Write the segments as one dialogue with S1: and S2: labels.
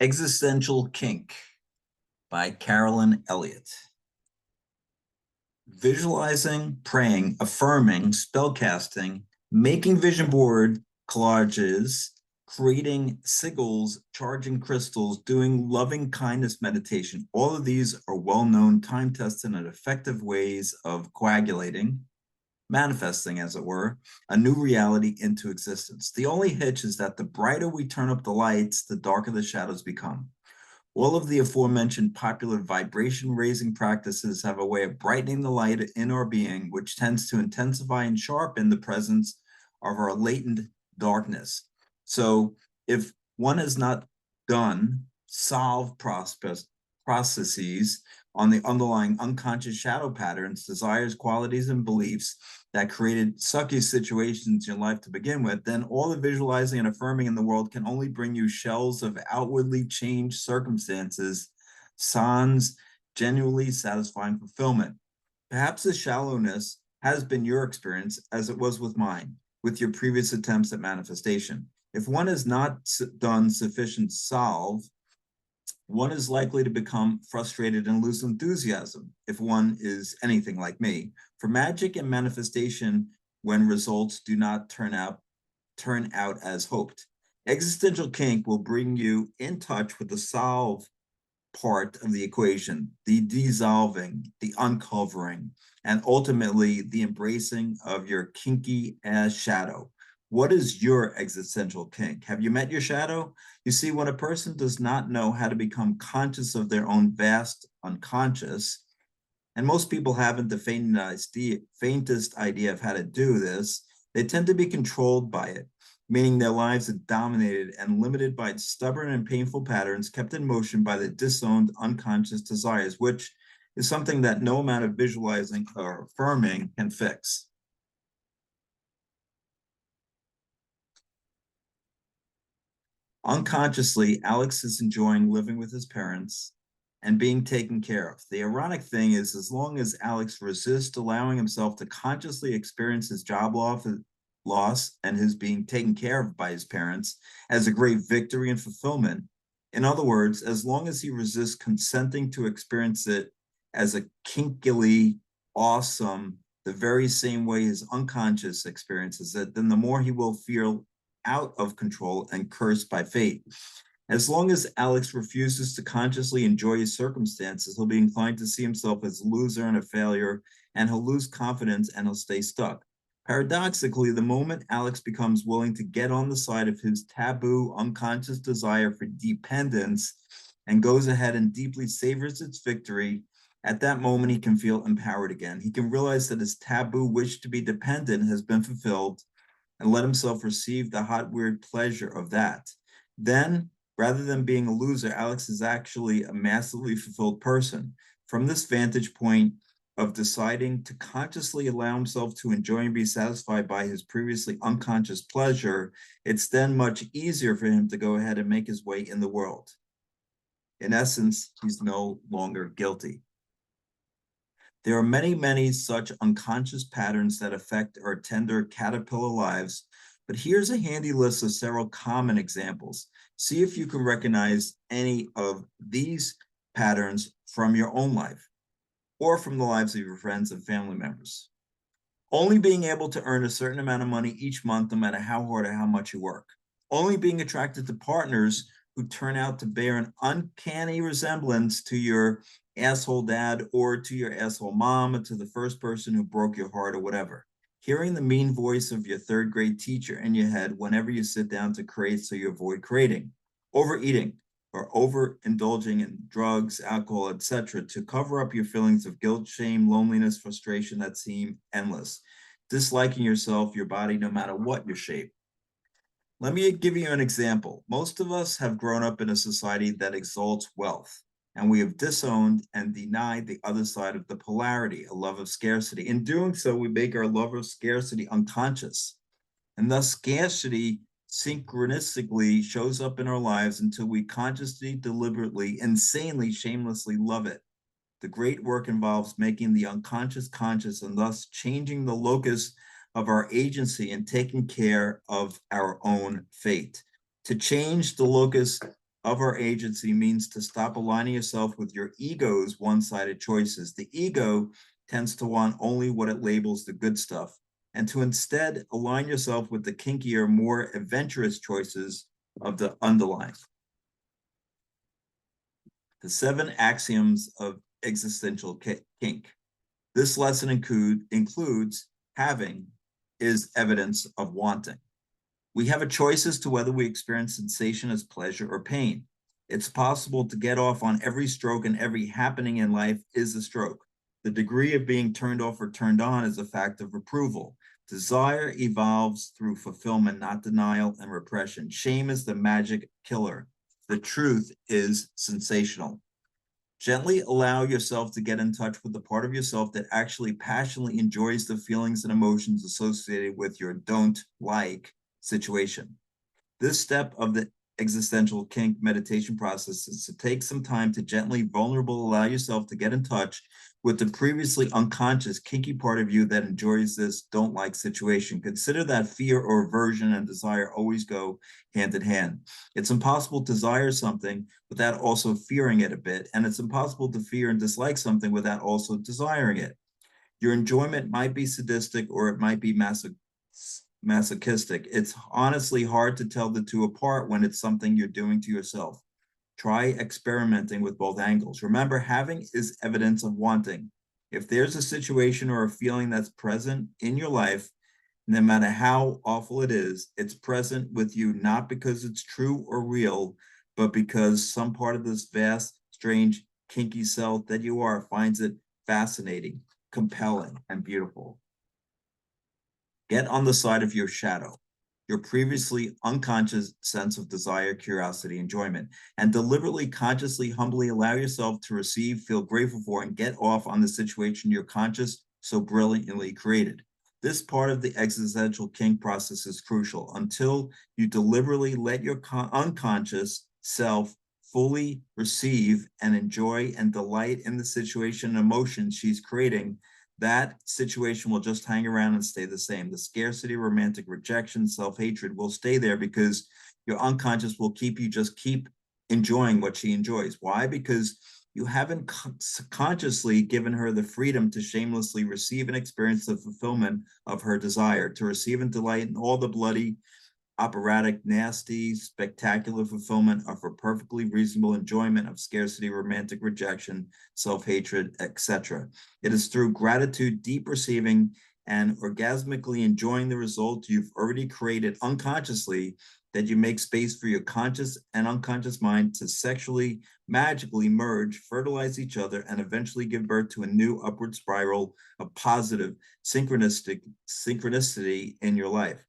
S1: Existential Kink by Carolyn Elliott. Visualizing, praying, affirming, spellcasting, making vision board collages, creating sigils, charging crystals, doing loving kindness meditation. All of these are well-known, time-tested, and effective ways of coagulating, manifesting, as it were, a new reality into existence. The only hitch is that the brighter we turn up the lights, the darker the shadows become. All of the aforementioned popular vibration-raising practices have a way of brightening the light in our being, which tends to intensify and sharpen the presence of our latent darkness. So if one has not done solved processes on the underlying unconscious shadow patterns, desires, qualities, and beliefs that created sucky situations in your life to begin with, then all the visualizing and affirming in the world can only bring you shells of outwardly changed circumstances, sans genuinely satisfying fulfillment. Perhaps the shallowness has been your experience, as it was with mine, with your previous attempts at manifestation. If one has not done sufficient solve, one is likely to become frustrated and lose enthusiasm, if one is anything like me, for magic and manifestation when results do not turn out as hoped. Existential Kink will bring you in touch with the solve part of the equation, the dissolving, the uncovering, and ultimately the embracing of your kinky ass shadow. What is your existential kink? Have you met your shadow? You see, when a person does not know how to become conscious of their own vast unconscious, and most people haven't the faintest idea of how to do this, they tend to be controlled by it, meaning their lives are dominated and limited by stubborn and painful patterns kept in motion by the disowned unconscious desires, which is something that no amount of visualizing or affirming can fix. Unconsciously, Alex is enjoying living with his parents and being taken care of. The ironic thing is, as long as Alex resists allowing himself to consciously experience his job loss and his being taken care of by his parents as a great victory and fulfillment, in other words, as long as he resists consenting to experience it as a kinkily awesome, the very same way his unconscious experiences it, then the more he will feel out of control and cursed by fate. As long as Alex refuses to consciously enjoy his circumstances, he'll be inclined to see himself as a loser and a failure, and he'll lose confidence and he'll stay stuck. Paradoxically, the moment Alex becomes willing to get on the side of his taboo unconscious desire for dependence and goes ahead and deeply savors its victory, at that moment he can feel empowered again. He can realize that his taboo wish to be dependent has been fulfilled and let himself receive the hot, weird pleasure of that. Then, rather than being a loser, Alex is actually a massively fulfilled person. From this vantage point of deciding to consciously allow himself to enjoy and be satisfied by his previously unconscious pleasure, it's then much easier for him to go ahead and make his way in the world. In essence, he's no longer guilty. There are many, many such unconscious patterns that affect our tender caterpillar lives, but here's a handy list of several common examples. See if you can recognize any of these patterns from your own life or from the lives of your friends and family members. Only being able to earn a certain amount of money each month, no matter how hard or how much you work. Only being attracted to partners who turn out to bear an uncanny resemblance to your asshole dad or to your asshole mom or to the first person who broke your heart or whatever. Hearing the mean voice of your third grade teacher in your head whenever you sit down to create so you avoid creating. Overeating or overindulging in drugs, alcohol, etc. to cover up your feelings of guilt, shame, loneliness, frustration that seem endless. Disliking yourself, your body, no matter what your shape. Let me give you an example. Most of us have grown up in a society that exalts wealth, and we have disowned and denied the other side of the polarity, a love of scarcity. In doing so, we make our love of scarcity unconscious, and thus scarcity synchronistically shows up in our lives until we consciously, deliberately, insanely, shamelessly love it. The great work involves making the unconscious conscious and thus changing the locus of our agency and taking care of our own fate. To change the locus of our agency means to stop aligning yourself with your ego's one-sided choices. The ego tends to want only what it labels the good stuff, and to instead align yourself with the kinkier, more adventurous choices of the underlying. The 7 axioms of existential kink. This lesson includes having is evidence of wanting. We have a choice as to whether we experience sensation as pleasure or pain. It's possible to get off on every stroke, and every happening in life is a stroke. The degree of being turned off or turned on is a fact of approval. Desire evolves through fulfillment, not denial and repression. Shame is the magic killer. The truth is sensational. Gently allow yourself to get in touch with the part of yourself that actually passionately enjoys the feelings and emotions associated with your don't like situation. This step of the existential kink meditation process is to take some time to gently, vulnerable, allow yourself to get in touch with the previously unconscious kinky part of you that enjoys this don't like situation. Consider that fear or aversion and desire always go hand in hand. It's impossible to desire something without also fearing it a bit, and it's impossible to fear and dislike something without also desiring it. Your enjoyment might be sadistic or it might be masochistic. It's honestly hard to tell the two apart when it's something you're doing to yourself. Try experimenting with both angles. Remember, having is evidence of wanting. If there's a situation or a feeling that's present in your life, no matter how awful it is, it's present with you not because it's true or real, but because some part of this vast, strange, kinky self that you are finds it fascinating, compelling, and beautiful. Get on the side of your shadow, your previously unconscious sense of desire, curiosity, enjoyment, and deliberately, consciously, humbly allow yourself to receive, feel grateful for, and get off on the situation your conscious so brilliantly created. This part of the existential kink process is crucial. Until you deliberately let your unconscious self fully receive and enjoy and delight in the situation and emotions she's creating, that situation will just hang around and stay the same. The scarcity, romantic rejection, self-hatred will stay there because your unconscious will keep enjoying what she enjoys. Why? Because you haven't consciously given her the freedom to shamelessly receive and experience the fulfillment of her desire, to receive and delight in all the bloody, operatic, nasty, spectacular fulfillment of her perfectly reasonable enjoyment of scarcity, romantic rejection, self-hatred, etc. It is through gratitude, deep receiving, and orgasmically enjoying the result you've already created unconsciously that you make space for your conscious and unconscious mind to sexually, magically merge, fertilize each other, and eventually give birth to a new upward spiral of positive synchronicity in your life.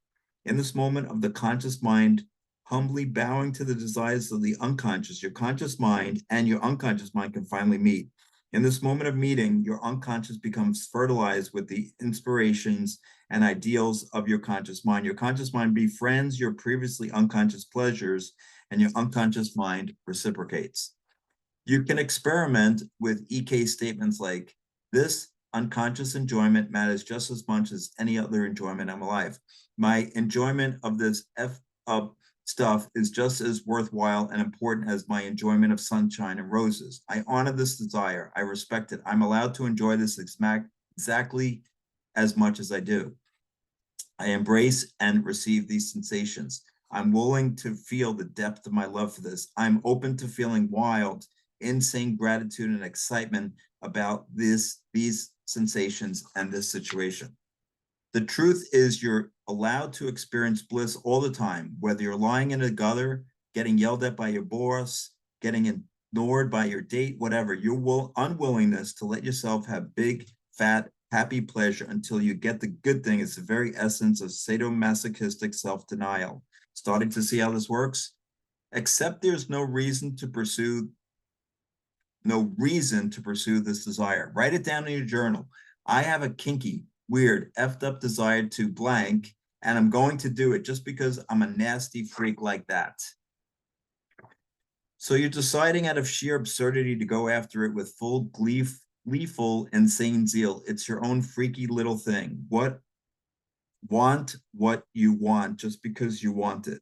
S1: In this moment of the conscious mind, humbly bowing to the desires of the unconscious, your conscious mind and your unconscious mind can finally meet. In this moment of meeting, your unconscious becomes fertilized with the inspirations and ideals of your conscious mind. Your conscious mind befriends your previously unconscious pleasures, and your unconscious mind reciprocates. You can experiment with EK statements like, this unconscious enjoyment matters just as much as any other enjoyment in my life. My enjoyment of this up stuff is just as worthwhile and important as my enjoyment of sunshine and roses. I honor this desire. I respect it. I'm allowed to enjoy this exactly as much as I do. I embrace and receive these sensations. I'm willing to feel the depth of my love for this. I'm open to feeling wild, insane gratitude and excitement about these sensations and this situation. The truth is you're allowed to experience bliss all the time, whether you're lying in a gutter, getting yelled at by your boss, getting ignored by your date, whatever. Your unwillingness to let yourself have big, fat, happy pleasure until you get the good thing is the very essence of sadomasochistic self-denial. Starting to see how this works? Except there's no reason to pursue this desire. Write it down in your journal. I have a kinky, weird, effed up desire to blank, and I'm going to do it just because I'm a nasty freak like that. So you're deciding out of sheer absurdity to go after it with full gleeful, insane zeal. It's your own freaky little thing. Want what you want just because you want it.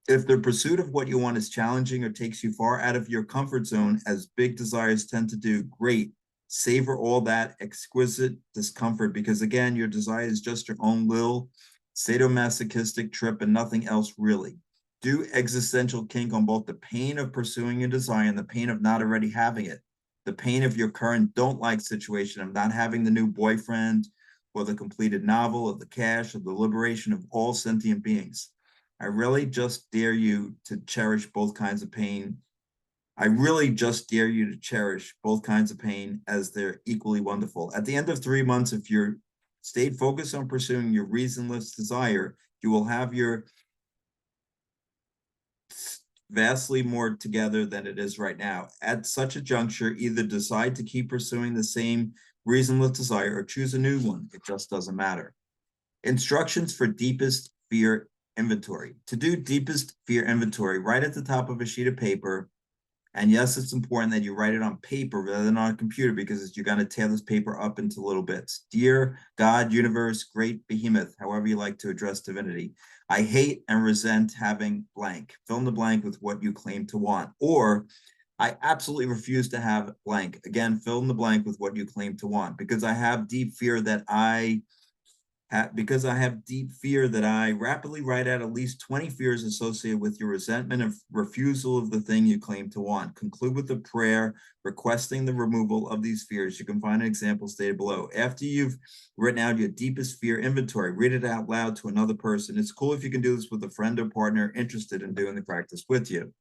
S1: If the pursuit of what you want is challenging or takes you far out of your comfort zone, as big desires tend to do, great. Savor all that exquisite discomfort, because again, your desire is just your own little sadomasochistic trip and nothing else really. Do existential kink on both the pain of pursuing your desire and the pain of not already having it. The pain of your current don't like situation of not having the new boyfriend or the completed novel or the cash or the liberation of all sentient beings. I really just dare you to cherish both kinds of pain. I really just dare you to cherish both kinds of pain as they're equally wonderful. At the end of 3 months, if you're stayed focused on pursuing your reasonless desire, you will have your vastly more together than it is right now. At such a juncture, either decide to keep pursuing the same reasonless desire or choose a new one. It just doesn't matter. Instructions for deepest fear inventory. To do deepest fear inventory, write at the top of a sheet of paper. And yes, it's important that you write it on paper rather than on a computer, because you're going to tear this paper up into little bits. Dear God, universe, great behemoth, however you like to address divinity, I hate and resent having blank. Fill in the blank with what you claim to want. Or I absolutely refuse to have blank. Again, fill in the blank with what you claim to want, because I have deep fear that I rapidly write out at least 20 fears associated with your resentment of refusal of the thing you claim to want. Conclude with a prayer requesting the removal of these fears. You can find an example stated below. After you've written out your deepest fear inventory, read it out loud to another person. It's cool if you can do this with a friend or partner interested in doing the practice with you.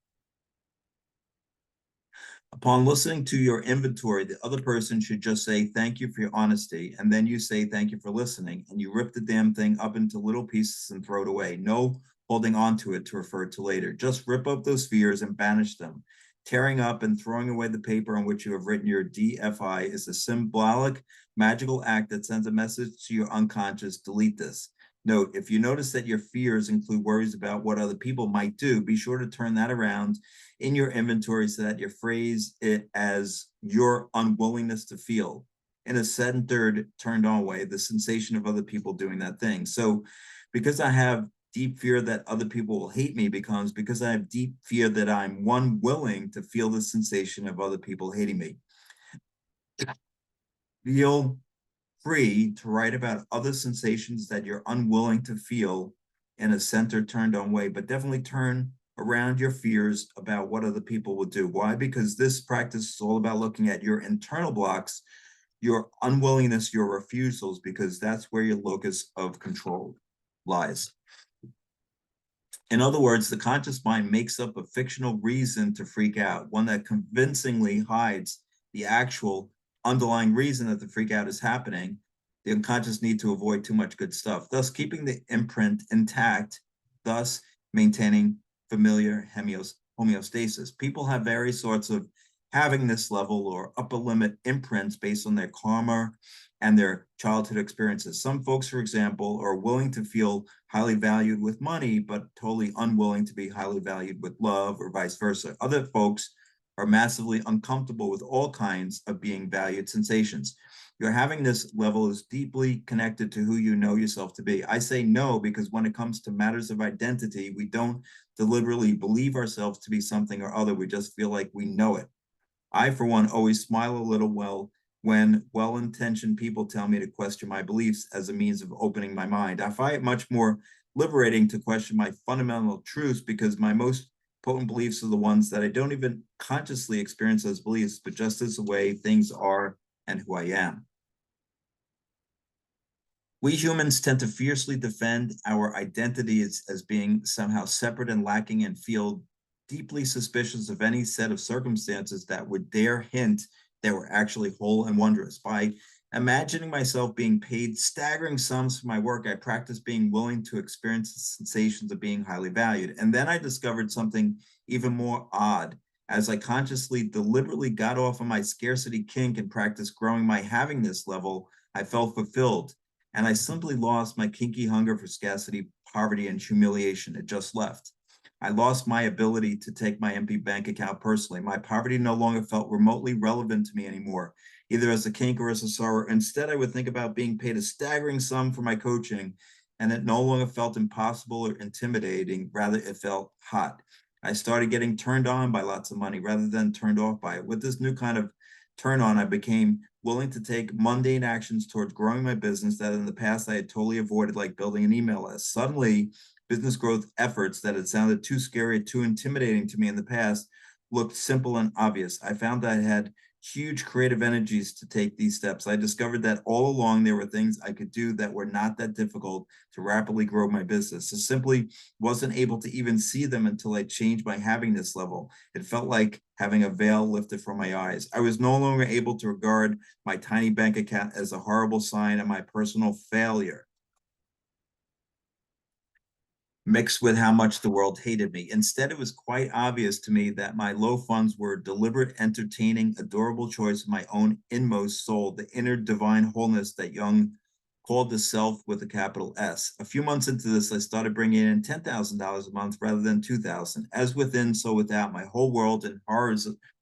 S1: Upon listening to your inventory, the other person should just say, thank you for your honesty. And then you say, thank you for listening. And you rip the damn thing up into little pieces and throw it away. No holding on to it to refer to later. Just rip up those fears and banish them. Tearing up and throwing away the paper on which you have written your DFI is a symbolic, magical act that sends a message to your unconscious. Delete this. Note, if you notice that your fears include worries about what other people might do, be sure to turn that around in your inventory so that you phrase it as your unwillingness to feel, in a centered, turned on way, the sensation of other people doing that thing. So because I have deep fear that other people will hate me becomes because I have deep fear that I'm willing to feel the sensation of other people hating me. Feel free to write about other sensations that you're unwilling to feel in a centered, turned on way, but definitely turn around your fears about what other people will do. Why? Because this practice is all about looking at your internal blocks, your unwillingness, your refusals, because that's where your locus of control lies. In other words, the conscious mind makes up a fictional reason to freak out, one that convincingly hides the actual underlying reason that the freak out is happening. The unconscious need to avoid too much good stuff, thus keeping the imprint intact, thus maintaining familiar homeostasis. People have various sorts of having this level or upper limit imprints based on their karma and their childhood experiences. Some folks, for example, are willing to feel highly valued with money, but totally unwilling to be highly valued with love, or vice versa. Other folks are massively uncomfortable with all kinds of being valued sensations. Your having this level is deeply connected to who you know yourself to be. I say no because when it comes to matters of identity, we don't deliberately believe ourselves to be something or other. We just feel like we know it. I, for one, always smile a little when well-intentioned people tell me to question my beliefs as a means of opening my mind. I find it much more liberating to question my fundamental truths, because my most potent beliefs are the ones that I don't even consciously experience as beliefs, but just as the way things are and who I am. We humans tend to fiercely defend our identity as being somehow separate and lacking, and feel deeply suspicious of any set of circumstances that would dare hint that we're actually whole and wondrous. By imagining myself being paid staggering sums for my work, I practiced being willing to experience the sensations of being highly valued. And then I discovered something even more odd. As I consciously, deliberately got off of my scarcity kink and practiced growing my having this level, I felt fulfilled. And I simply lost my kinky hunger for scarcity, poverty, and humiliation. It just left. I lost my ability to take my empty bank account personally. My poverty no longer felt remotely relevant to me anymore, either as a kink or as a sorrow. Instead, I would think about being paid a staggering sum for my coaching and it no longer felt impossible or intimidating. Rather, it felt hot. I started getting turned on by lots of money rather than turned off by it. With this new kind of turn on, I became willing to take mundane actions towards growing my business that in the past I had totally avoided, like building an email list. Suddenly, business growth efforts that had sounded too scary, too intimidating to me in the past looked simple and obvious. I found that I had huge creative energies to take these steps. I discovered that all along there were things I could do that were not that difficult to rapidly grow my business. I simply wasn't able to even see them until I changed my happiness level. It felt like having a veil lifted from my eyes. I was no longer able to regard my tiny bank account as a horrible sign of my personal failure, mixed with how much the world hated me. Instead, it was quite obvious to me that my low funds were a deliberate, entertaining, adorable choice of my own inmost soul, the inner divine wholeness that Jung called the self with a capital S. A few months into this, I started bringing in $10,000 a month rather than $2,000. As within, so without, my whole world and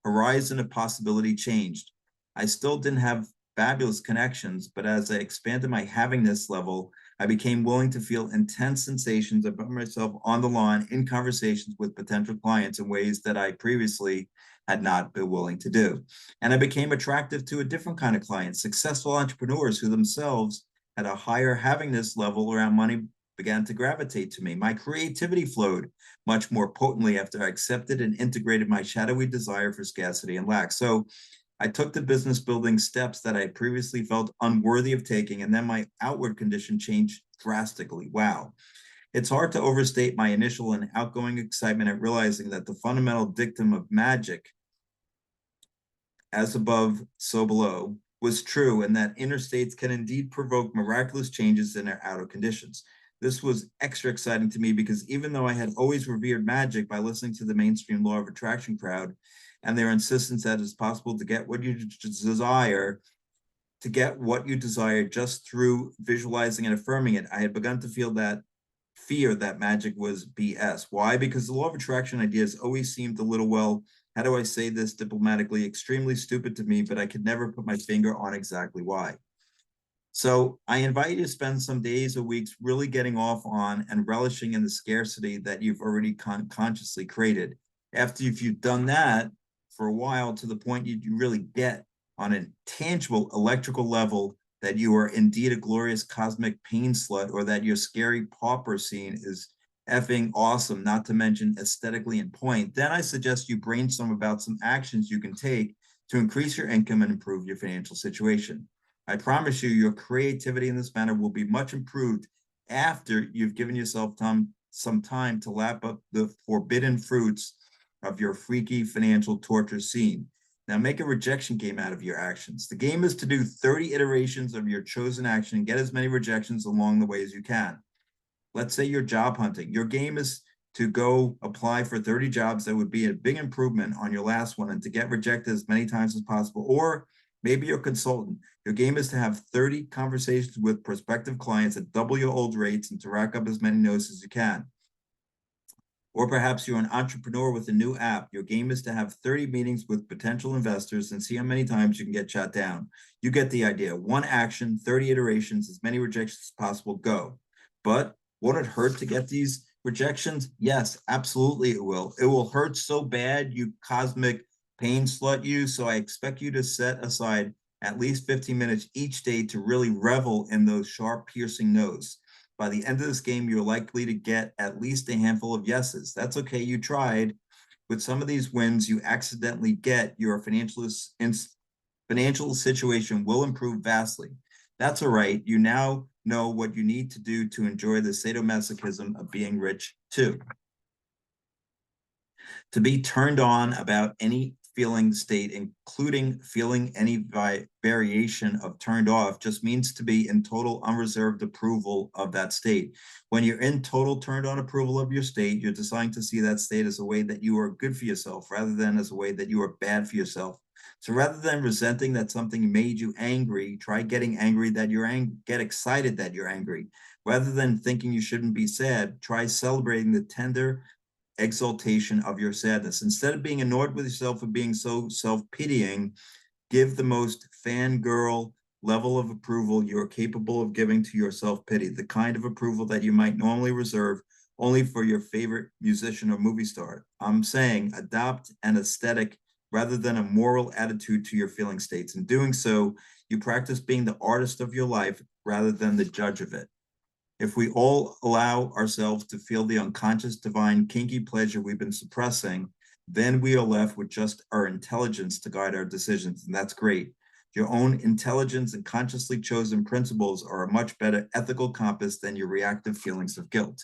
S1: horizon of possibility changed. I still didn't have fabulous connections, but as I expanded my havingness level, I became willing to feel intense sensations about myself on the lawn in conversations with potential clients in ways that I previously had not been willing to do. And I became attractive to a different kind of client, successful entrepreneurs who themselves had a higher havingness level around money began to gravitate to me. My creativity flowed much more potently after I accepted and integrated my shadowy desire for scarcity and lack. So I took the business building steps that I previously felt unworthy of taking, and then my outward condition changed drastically. Wow. It's hard to overstate my initial and outgoing excitement at realizing that the fundamental dictum of magic, as above, so below, was true, and that inner states can indeed provoke miraculous changes in their outer conditions. This was extra exciting to me because even though I had always revered magic by listening to the mainstream law of attraction crowd and their insistence that it's possible to get what you desire, just through visualizing and affirming it, I had begun to feel that fear that magic was BS. Why? Because the law of attraction ideas always seemed a little, well, how do I say this diplomatically, extremely stupid to me, but I could never put my finger on exactly why. So I invite you to spend some days or weeks really getting off on and relishing in the scarcity that you've already consciously created. After you've done that for a while, to the point you really get on a tangible electrical level that you are indeed a glorious cosmic pain slut, or that your scary pauper scene is effing awesome, not to mention aesthetically in point, then I suggest you brainstorm about some actions you can take to increase your income and improve your financial situation. I promise you, your creativity in this manner will be much improved after you've given yourself some time to lap up the forbidden fruits of your freaky financial torture scene. Now make a rejection game out of your actions. The game is to do 30 iterations of your chosen action and get as many rejections along the way as you can. Let's say you're job hunting. Your game is to go apply for 30 jobs that would be a big improvement on your last one and to get rejected as many times as possible. Or maybe you're a consultant. Your game is to have 30 conversations with prospective clients at double your old rates and to rack up as many no's as you can. Or perhaps you're an entrepreneur with a new app. Your game is to have 30 meetings with potential investors and see how many times you can get shot down. You get the idea. One action, 30 iterations, as many rejections as possible, go. But won't it hurt to get these rejections? Yes, absolutely it will. It will hurt so bad, you cosmic pain slut you. So I expect you to set aside at least 15 minutes each day to really revel in those sharp, piercing no's. By the end of this game, you're likely to get at least a handful of yeses. That's okay, you tried. With some of these wins you accidentally get, your financial situation will improve vastly. That's all right. You now know what you need to do to enjoy the sadomasochism of being rich too. To be turned on about any feeling state, including feeling any variation of turned off, just means to be in total unreserved approval of that state. When you're in total turned on approval of your state, you're deciding to see that state as a way that you are good for yourself rather than as a way that you are bad for yourself. So rather than resenting that something made you angry, try getting angry that you're angry, get excited that you're angry. Rather than thinking you shouldn't be sad, try celebrating the tender exaltation of your sadness. Instead of being annoyed with yourself for being so self-pitying, give the most fangirl level of approval you are capable of giving to your self-pity, the kind of approval that you might normally reserve only for your favorite musician or movie star. I'm saying adopt an aesthetic rather than a moral attitude to your feeling states. In doing so, you practice being the artist of your life rather than the judge of it. If we all allow ourselves to feel the unconscious, divine, kinky pleasure we've been suppressing, then we are left with just our intelligence to guide our decisions, and that's great. Your own intelligence and consciously chosen principles are a much better ethical compass than your reactive feelings of guilt.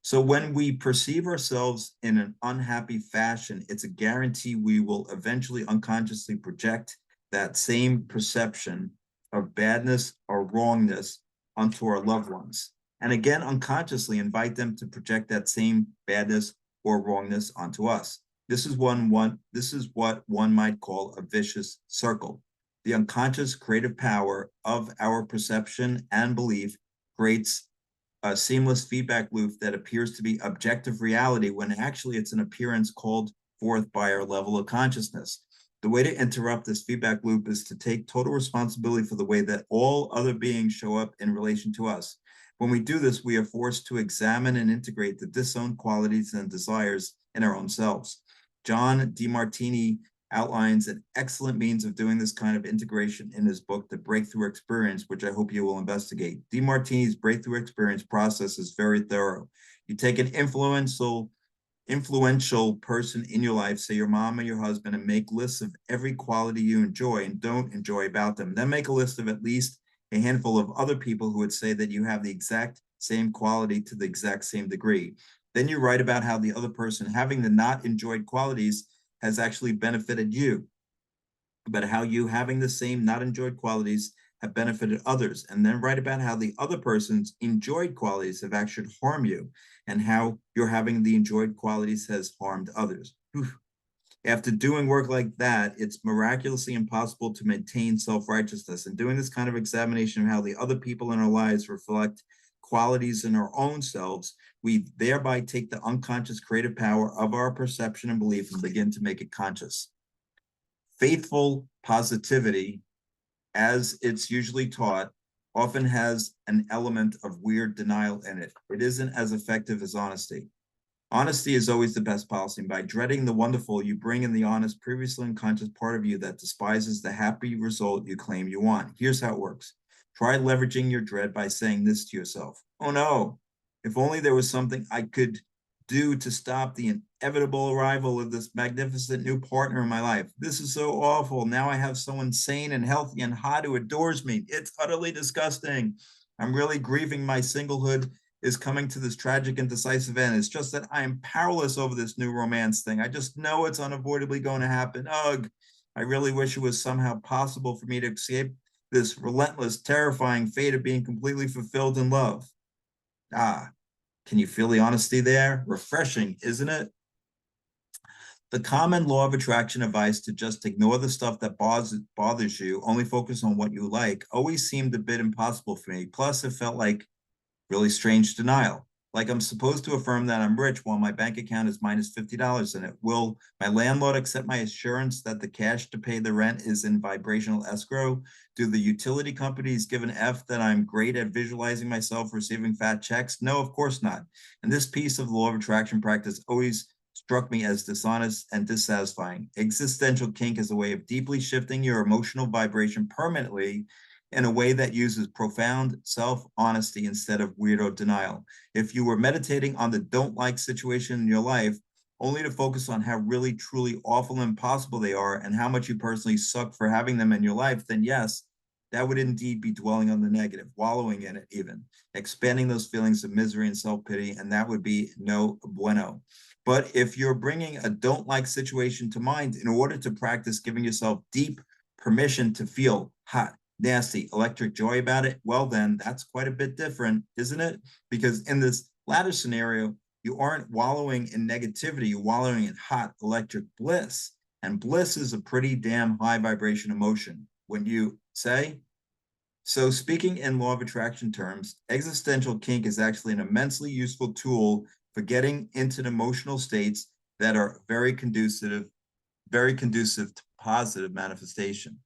S1: So when we perceive ourselves in an unhappy fashion, it's a guarantee we will eventually unconsciously project that same perception of badness or wrongness onto our loved ones. And again, unconsciously invite them to project that same badness or wrongness onto us. This is what one might call a vicious circle. The unconscious creative power of our perception and belief creates a seamless feedback loop that appears to be objective reality when actually it's an appearance called forth by our level of consciousness. The way to interrupt this feedback loop is to take total responsibility for the way that all other beings show up in relation to us. When we do this, we are forced to examine and integrate the disowned qualities and desires in our own selves. John DeMartini outlines an excellent means of doing this kind of integration in his book, The Breakthrough Experience, which I hope you will investigate. DeMartini's breakthrough experience process is very thorough. You take an influential person in your life, say your mom or your husband, and make lists of every quality you enjoy and don't enjoy about them. Then make a list of at least a handful of other people who would say that you have the exact same quality to the exact same degree. Then you write about how the other person having the not enjoyed qualities has actually benefited you, but how you having the same not enjoyed qualities have benefited others. And then write about how the other person's enjoyed qualities have actually harmed you and how your having the enjoyed qualities has harmed others. Whew. After doing work like that, it's miraculously impossible to maintain self-righteousness. And doing this kind of examination of how the other people in our lives reflect qualities in our own selves, we thereby take the unconscious creative power of our perception and belief and begin to make it conscious. Faithful positivity, as it's usually taught, often has an element of weird denial in it. It isn't as effective as honesty. Honesty is always the best policy. And by dreading the wonderful, you bring in the honest, previously unconscious part of you that despises the happy result you claim you want. Here's how it works. Try leveraging your dread by saying this to yourself. Oh no, if only there was something I could do to stop the inevitable arrival of this magnificent new partner in my life. This is so awful. Now I have someone sane and healthy and hot who adores me. It's utterly disgusting. I'm really grieving my singlehood is coming to this tragic and decisive end. It's just that I am powerless over this new romance thing. I just know it's unavoidably going to happen. Ugh, I really wish it was somehow possible for me to escape this relentless, terrifying fate of being completely fulfilled in love. Ah, can you feel the honesty there? Refreshing, isn't it? The common law of attraction advice to just ignore the stuff that bothers you, only focus on what you like, always seemed a bit impossible for me. Plus, it felt like really strange denial. Like I'm supposed to affirm that I'm rich while my bank account is minus $50 in it. Will my landlord accept my assurance that the cash to pay the rent is in vibrational escrow? Do the utility companies give an F that I'm great at visualizing myself receiving fat checks? No, of course not. And this piece of the law of attraction practice always struck me as dishonest and dissatisfying. Existential kink is a way of deeply shifting your emotional vibration permanently in a way that uses profound self-honesty instead of weirdo denial. If you were meditating on the don't like situation in your life, only to focus on how really, truly awful and impossible they are and how much you personally suck for having them in your life, then yes, that would indeed be dwelling on the negative, wallowing in it even, expanding those feelings of misery and self-pity, and that would be no bueno. But if you're bringing a don't like situation to mind in order to practice giving yourself deep permission to feel hot, nasty, electric joy about it, well, then that's quite a bit different, isn't it? Because in this latter scenario, you aren't wallowing in negativity, you're wallowing in hot electric bliss. And bliss is a pretty damn high vibration emotion, wouldn't you say? So speaking in law of attraction terms, existential kink is actually an immensely useful tool for getting into emotional states that are very conducive to positive manifestation.